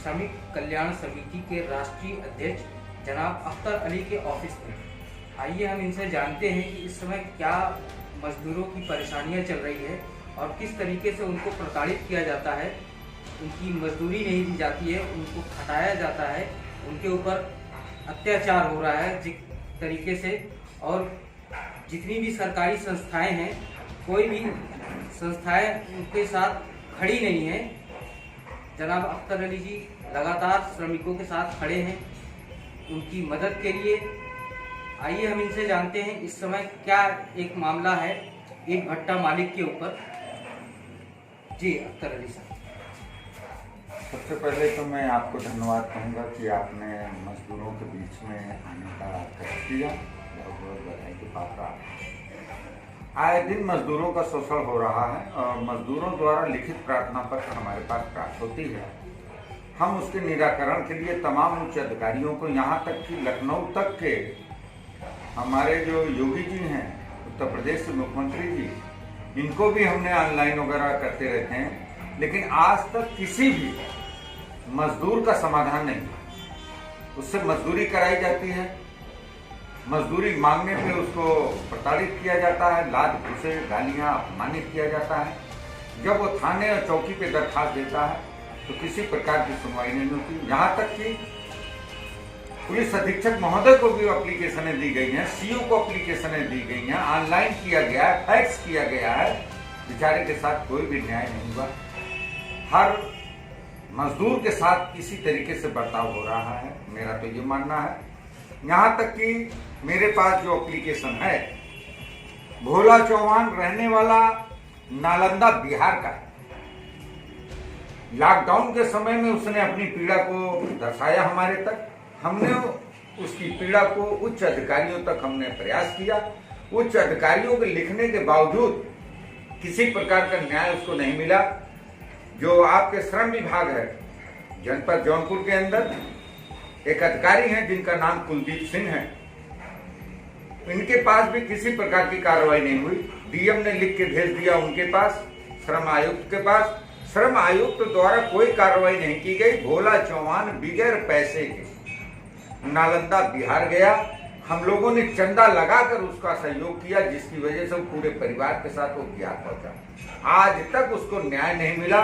श्रमिक कल्याण समिति के राष्ट्रीय अध्यक्ष जनाब अख्तर अली के ऑफिस में। आइए हम इनसे जानते हैं कि इस समय क्या मजदूरों की परेशानियां चल रही है और किस तरीके से उनको प्रताड़ित किया जाता है, उनकी मजदूरी नहीं दी जाती है, उनको हटाया जाता है, उनके ऊपर अत्याचार हो रहा है जिस तरीके से। और जितनी भी सरकारी संस्थाएं हैं, कोई भी संस्थाएं उनके साथ खड़ी नहीं है। जनाब अख्तर अली जी लगातार श्रमिकों के साथ खड़े हैं उनकी मदद के लिए। आइए हम इनसे जानते हैं इस समय क्या एक मामला है ईंट भट्टा मालिक के ऊपर। जी अख्तर अली साहब। सबसे पहले तो मैं आपको धन्यवाद कहूँगा कि आपने मजदूरों के बीच में आने का कष्ट किया। बहुत बहुत बधाई की पात्र। आए दिन मजदूरों का शोषण हो रहा है और मजदूरों द्वारा लिखित प्रार्थना पत्र हमारे पास प्राप्त होती है। हम उसके निराकरण के लिए तमाम उच्च अधिकारियों को, यहाँ तक कि लखनऊ तक के हमारे जो योगी जी हैं, उत्तर प्रदेश के मुख्यमंत्री जी, इनको भी हमने ऑनलाइन वगैरह करते रहते हैं, लेकिन आज तक किसी भी मजदूर का समाधान नहीं। उससे मजदूरी कराई जाती है, मजदूरी मांगने पे उसको प्रताड़ित किया जाता है, लात घूसे गालियां अपमानित किया जाता है। जब वो थाने और चौकी पे दरखास्त देता है तो किसी प्रकार की सुनवाई नहीं होती। यहाँ तक कि पुलिस अधीक्षक महोदय को भी एप्लीकेशनें दी गई हैं, सीओ को एप्लीकेशनें दी गई हैं, ऑनलाइन किया गया है, फैक्स किया गया है। बेचारे के साथ कोई भी न्याय नहीं हुआ। हर मजदूर के साथ इसी तरीके से बर्ताव हो रहा है, मेरा तो ये मानना है। यहाँ तक कि मेरे पास जो एप्लीकेशन है, भोला चौहान रहने वाला नालंदा बिहार का है। लॉकडाउन के समय में उसने अपनी पीड़ा को दर्शाया हमारे तक। हमने उसकी पीड़ा को उच्च अधिकारियों तक हमने प्रयास किया। उच्च अधिकारियों के लिखने के बावजूद किसी प्रकार का न्याय उसको नहीं मिला। जो आपके श्रम विभाग है जनपद जौनपुर के अंदर, एक अधिकारी हैं जिनका नाम कुलदीप सिंह है, इनके पास भी किसी प्रकार की कार्रवाई नहीं हुई। डीएम ने लिख के भेज दिया उनके पास, श्रम आयुक्त के पास। श्रम आयुक्त द्वारा कोई कार्रवाई नहीं की गई। भोला चौहान बिगैर पैसे के नालंदा बिहार गया। हम लोगों ने चंदा लगाकर उसका सहयोग किया, जिसकी वजह से पूरे परिवार के साथ वो बिहार पहुंचा। आज तक उसको न्याय नहीं मिला।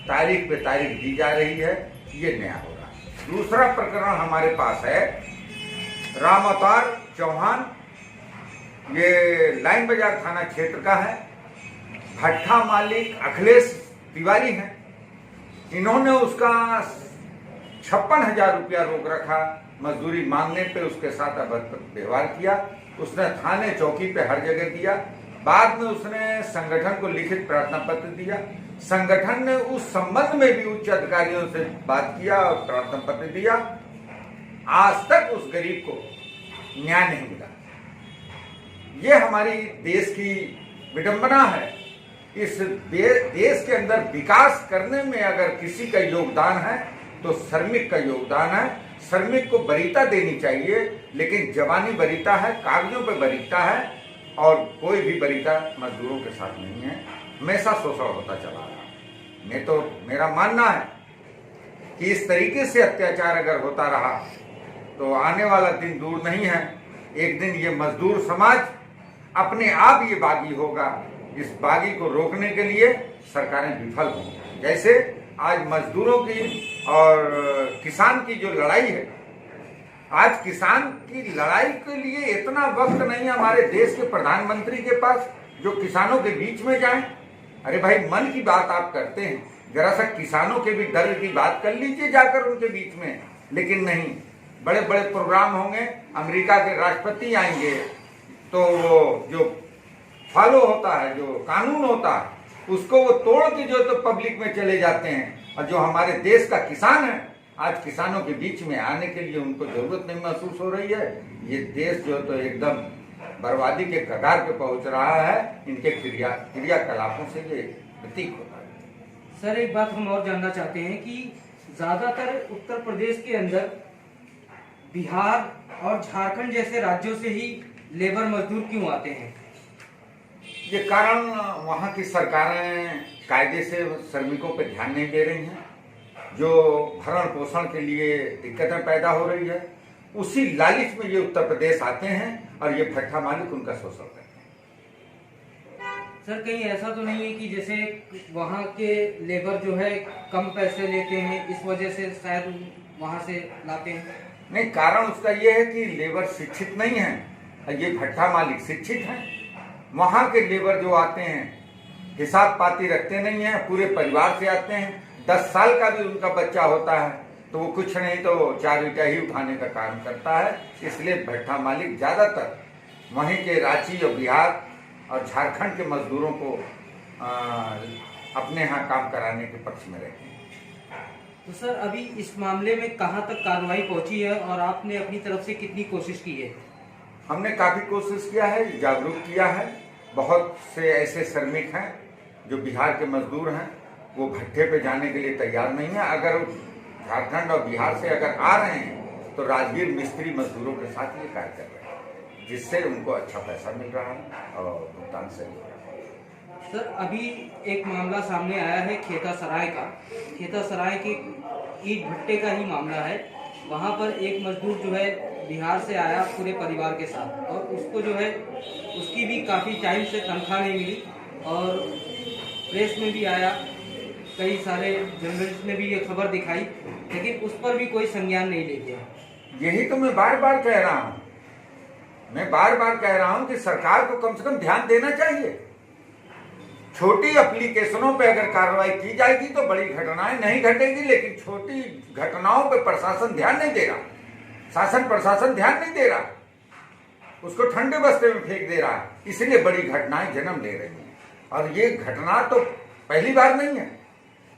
तारीख पे तारीख दी जा रही है, ये न्याय हो रहा है। दूसरा प्रकरण हमारे पास है राम अवतार चौहान, ये लाइन बाजार थाना क्षेत्र का है। भट्ठा मालिक अखिलेश तिवारी हैं। इन्होंने उसका 56,000 रुपया रोक रखा। मजदूरी मांगने पे उसके साथ अभद्र व्यवहार किया। उसने थाने चौकी पे हर जगह दिया। बाद में उसने संगठन को लिखित प्रार्थना पत्र दिया। संगठन ने उस संबंध में भी उच्च अधिकारियों से बात किया और प्रार्थना पत्र दिया। आज तक उस गरीब को न्याय नहीं मिला। ये हमारी देश की विडंबना है। इस देश के अंदर विकास करने में अगर किसी का योगदान है तो श्रमिक का योगदान है। श्रमिक को वरीयता देनी चाहिए, लेकिन जवानी वरीयता है, कागजों पे वरीयता है, और कोई भी वरीयता मजदूरों के साथ नहीं है। हमेशा शोषण होता चला रहा। मेरा मानना है कि इस तरीके से अत्याचार अगर होता रहा तो आने वाला दिन दूर नहीं है। एक दिन ये मजदूर समाज अपने आप ये बागी होगा। इस बागी को रोकने के लिए सरकारें विफल होंगी। जैसे आज मजदूरों की और किसान की जो लड़ाई है, आज किसान की लड़ाई के लिए इतना वक्त नहीं है हमारे देश के प्रधानमंत्री के पास जो किसानों के बीच में जाएं। अरे भाई, मन की बात आप करते हैं, जरा सा किसानों के भी दर्द की बात कर लीजिए जाकर उनके बीच में। लेकिन नहीं, बड़े बड़े प्रोग्राम होंगे, अमेरिका के राष्ट्रपति आएंगे तो वो जो फॉलो होता है, जो कानून होता है, उसको वो तोड़ के जो तो पब्लिक में चले जाते हैं। और जो हमारे देश का किसान है, आज किसानों के बीच में आने के लिए उनको जरूरत नहीं महसूस हो रही है। ये देश जो तो एकदम बर्बादी के कगार पे पहुंच रहा है। इनके क्रियाकलापों से ये प्रतीक होता है। सर, एक बात हम और जानना चाहते हैं कि ज्यादातर उत्तर प्रदेश के अंदर बिहार और झारखंड जैसे राज्यों से ही लेबर मजदूर क्यों आते हैं? ये कारण वहाँ की सरकारें कायदे से श्रमिकों पर ध्यान नहीं दे रही हैं। जो भरण पोषण के लिए दिक्कतें पैदा हो रही है, उसी लालच में ये उत्तर प्रदेश आते हैं और ये भट्ठा मालिक उनका शोषण करते हैं। सर कहीं ऐसा तो नहीं है कि जैसे वहाँ के लेबर जो है कम पैसे लेते हैं, इस वजह से शायद वहाँ से लाते हैं? नहीं, कारण उसका ये है कि लेबर शिक्षित नहीं है, ये भट्ठा मालिक शिक्षित हैं। वहाँ के लेबर जो आते हैं हिसाब पाती रखते नहीं है, पूरे परिवार से आते हैं। 10 साल का भी उनका बच्चा होता है तो वो कुछ नहीं तो 4 ईंटा ही उठाने का काम करता है। इसलिए भट्ठा मालिक ज्यादातर वहीं के रांची और बिहार और झारखंड के मजदूरों को अपने यहाँ काम कराने के पक्ष में रहते हैं। तो सर अभी इस मामले में कहाँ तक कार्रवाई पहुंची है और आपने अपनी तरफ से कितनी कोशिश की है? हमने काफी कोशिश किया है, जागरूक किया है। बहुत से ऐसे श्रमिक हैं जो बिहार के मजदूर हैं, वो भट्ठे पे जाने के लिए तैयार नहीं है। अगर झारखंड और बिहार से अगर आ रहे हैं तो राजगीर मिस्त्री मजदूरों के साथ ये कार्य कर रहे हैं, जिससे उनको अच्छा पैसा मिल रहा है और भुगतान सही हो रहा है। सर अभी एक मामला सामने आया है खेता सराय का। खेता सराय के ईंट भट्टे का ही मामला है। वहाँ पर एक मजदूर जो है बिहार से आया पूरे परिवार के साथ, और उसको जो है उसकी भी काफ़ी टाइम से तनख्वाह नहीं मिली और प्रेस में भी आया, कई सारे जर्नलिस्ट ने भी ये खबर दिखाई, लेकिन उस पर भी कोई संज्ञान नहीं ले गया। यही तो मैं बार बार कह रहा हूँ, कि सरकार को कम से कम ध्यान देना चाहिए। छोटी एप्लीकेशनों पे अगर कार्रवाई की जाएगी तो बड़ी घटनाएं नहीं घटेगी, लेकिन छोटी घटनाओं पे प्रशासन ध्यान नहीं दे रहा, शासन प्रशासन ध्यान नहीं दे रहा, उसको ठंडे बस्ते में फेंक दे रहा है, इसलिए बड़ी घटनाएं जन्म ले रही हैं। और ये घटना तो पहली बार नहीं है।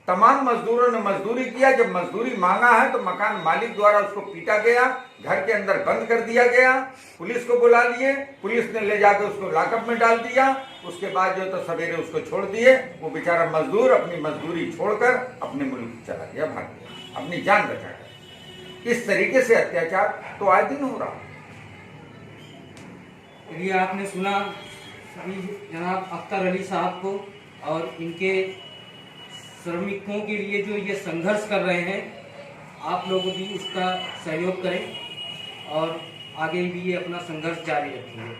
तमाम मजदूरों ने मजदूरी किया, जब मजदूरी मांगा है तो मकान मालिक द्वारा उसको पीटा गया, घर के अंदर बंद कर दिया गया, पुलिस को बुला लिए, पुलिस ने ले जाकर उसको लॉकअप में डाल दिया। उसके बाद जो तो सवेरे उसको छोड़ दिए, वो बेचारा मजदूर अपनी मजदूरी छोड़कर अपने मुल्क चला गया, भाग गया, अपनी जान बचाकर। इस तरीके से अत्याचार तो आए दिन हो रहा है। ये आपने सुना जनाब अख्तर अली साहब को, और इनके श्रमिकों के लिए जो ये संघर्ष कर रहे हैं, आप लोग भी इसका सहयोग करें और आगे भी ये अपना संघर्ष जारी रखेंगे।